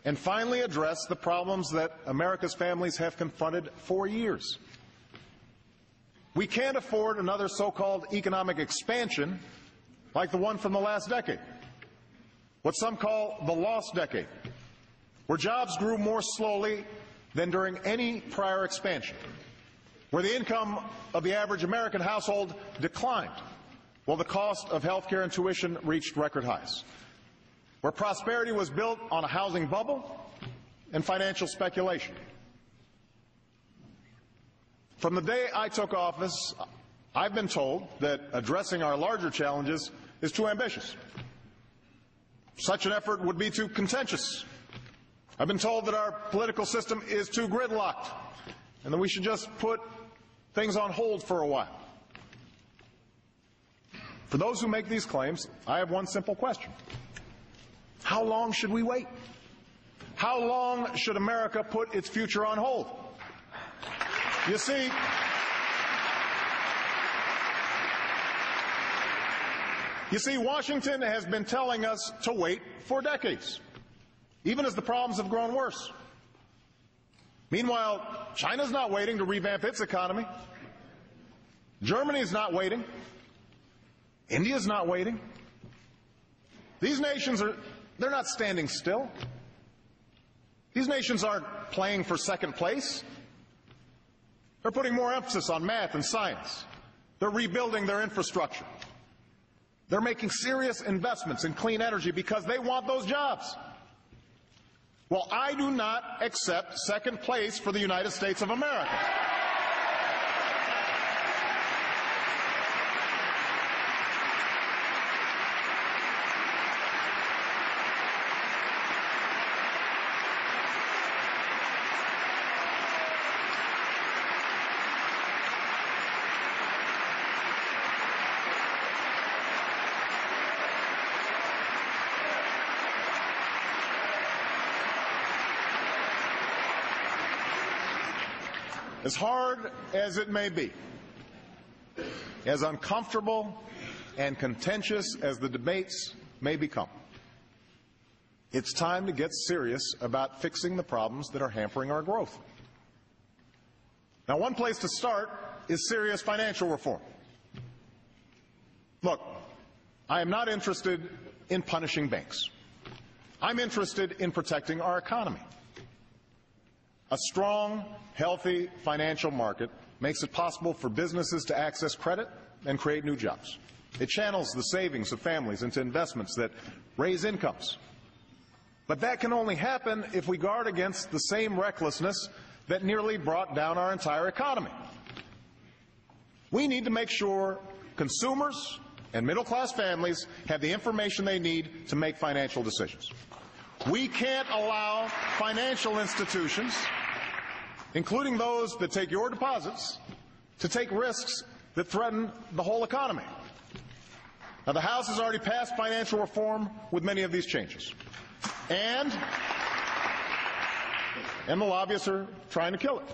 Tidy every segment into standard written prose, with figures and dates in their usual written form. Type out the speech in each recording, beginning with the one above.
and finally address the problems that America's families have confronted for years. We can't afford another so-called economic expansion like the one from the last decade, what some call the lost decade, where jobs grew more slowly than during any prior expansion, where the income of the average American household declined while the cost of health care and tuition reached record highs, where prosperity was built on a housing bubble and financial speculation. From the day I took office, I've been told that addressing our larger challenges is too ambitious. Such an effort would be too contentious. I've been told that our political system is too gridlocked and that we should just put things on hold for a while. For those who make these claims, I have one simple question. How long should we wait? How long should America put its future on hold? You see, Washington has been telling us to wait for decades, even as the problems have grown worse. Meanwhile, China's not waiting to revamp its economy. Germany's not waiting. India's not waiting. These nations they're not standing still. These nations aren't playing for second place. They're putting more emphasis on math and science. They're rebuilding their infrastructure. They're making serious investments in clean energy because they want those jobs. Well, I do not accept second place for the United States of America. As hard as it may be, as uncomfortable and contentious as the debates may become, it's time to get serious about fixing the problems that are hampering our growth. Now, one place to start is serious financial reform. Look, I am not interested in punishing banks. I'm interested in protecting our economy. A strong, healthy financial market makes it possible for businesses to access credit and create new jobs. It channels the savings of families into investments that raise incomes. But that can only happen if we guard against the same recklessness that nearly brought down our entire economy. We need to make sure consumers and middle-class families have the information they need to make financial decisions. We can't allow financial institutions, including those that take your deposits, to take risks that threaten the whole economy. Now, the House has already passed financial reform with many of these changes. And the lobbyists are trying to kill it.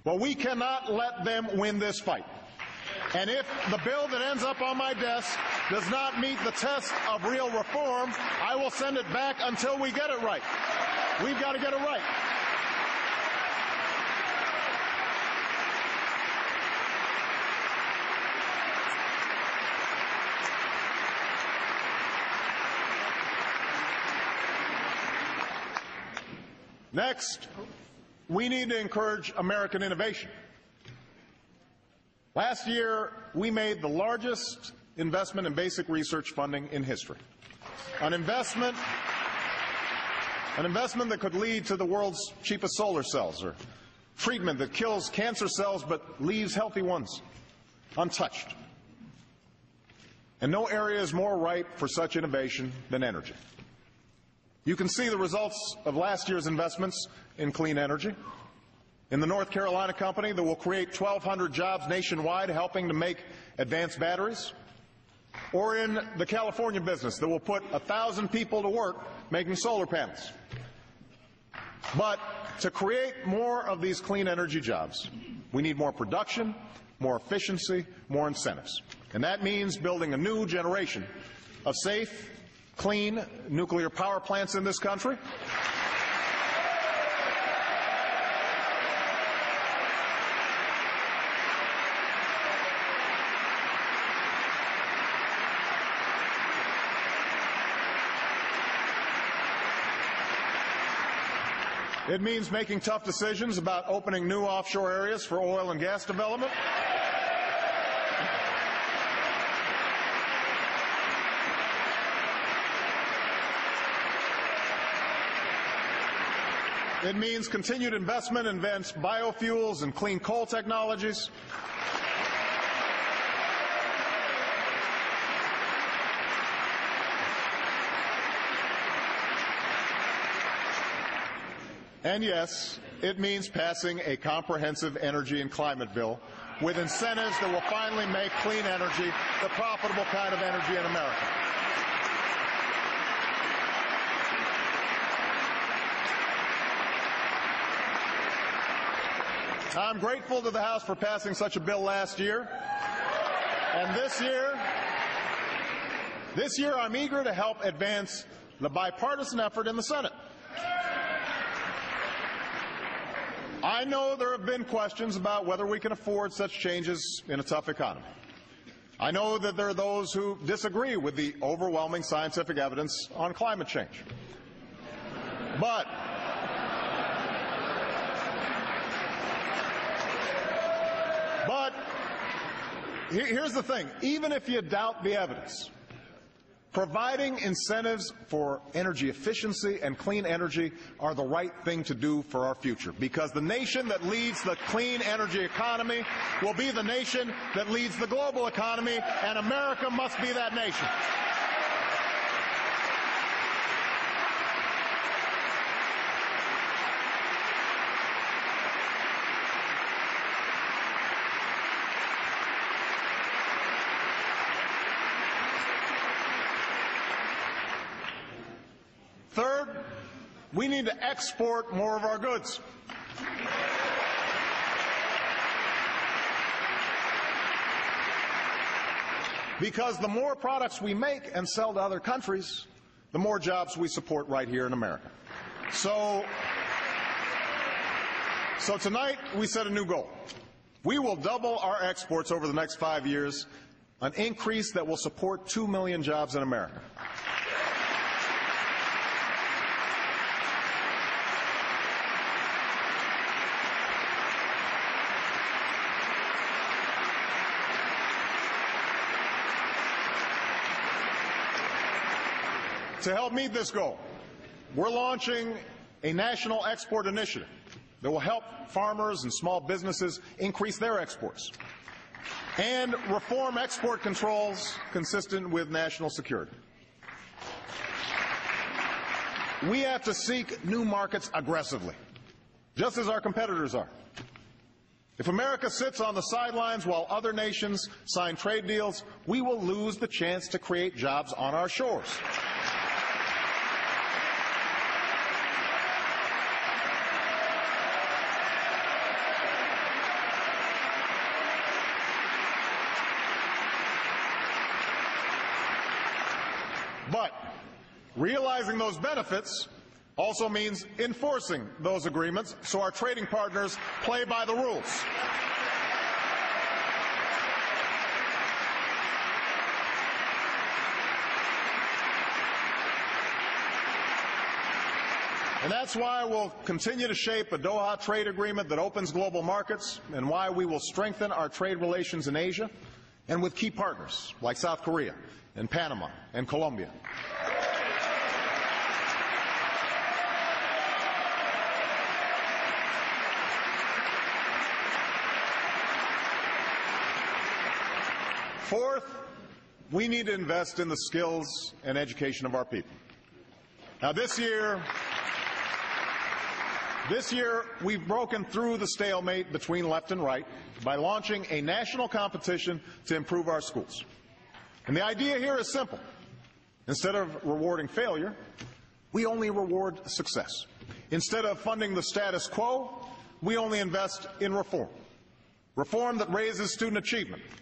Well, we cannot let them win this fight. And if the bill that ends up on my desk does not meet the test of real reform, I will send it back until we get it right. We've got to get it right. Next, we need to encourage American innovation. Last year, we made the largest investment in basic research funding in history. An investment that could lead to the world's cheapest solar cells, or treatment that kills cancer cells but leaves healthy ones untouched. And no area is more ripe for such innovation than energy. You can see the results of last year's investments in clean energy. In the North Carolina company that will create 1,200 jobs nationwide helping to make advanced batteries, or in the California business that will put 1,000 people to work making solar panels. But to create more of these clean energy jobs, we need more production, more efficiency, more incentives. And that means building a new generation of safe, clean nuclear power plants in this country. It means making tough decisions about opening new offshore areas for oil and gas development. It means continued investment in advanced biofuels and clean coal technologies. And yes, it means passing a comprehensive energy and climate bill with incentives that will finally make clean energy the profitable kind of energy in America. I'm grateful to the House for passing such a bill last year. And this year I'm eager to help advance the bipartisan effort in the Senate. I know there have been questions about whether we can afford such changes in a tough economy. I know that there are those who disagree with the overwhelming scientific evidence on climate change. But here's the thing. Even if you doubt the evidence, providing incentives for energy efficiency and clean energy are the right thing to do for our future, because the nation that leads the clean energy economy will be the nation that leads the global economy, and America must be that nation. Third, we need to export more of our goods. Because the more products we make and sell to other countries, the more jobs we support right here in America. So tonight we set a new goal. We will double our exports over the next 5 years, an increase that will support 2 million jobs in America. To help meet this goal, we're launching a national export initiative that will help farmers and small businesses increase their exports and reform export controls consistent with national security. We have to seek new markets aggressively, just as our competitors are. If America sits on the sidelines while other nations sign trade deals, we will lose the chance to create jobs on our shores. But realizing those benefits also means enforcing those agreements so our trading partners play by the rules. And that's why we'll continue to shape a Doha trade agreement that opens global markets, and why we will strengthen our trade relations in Asia and with key partners like South Korea and Panama and Colombia. Fourth, we need to invest in the skills and education of our people. Now, this year we've broken through the stalemate between left and right by launching a national competition to improve our schools. And the idea here is simple. Instead of rewarding failure, we only reward success. Instead of funding the status quo, we only invest in reform. Reform that raises student achievement,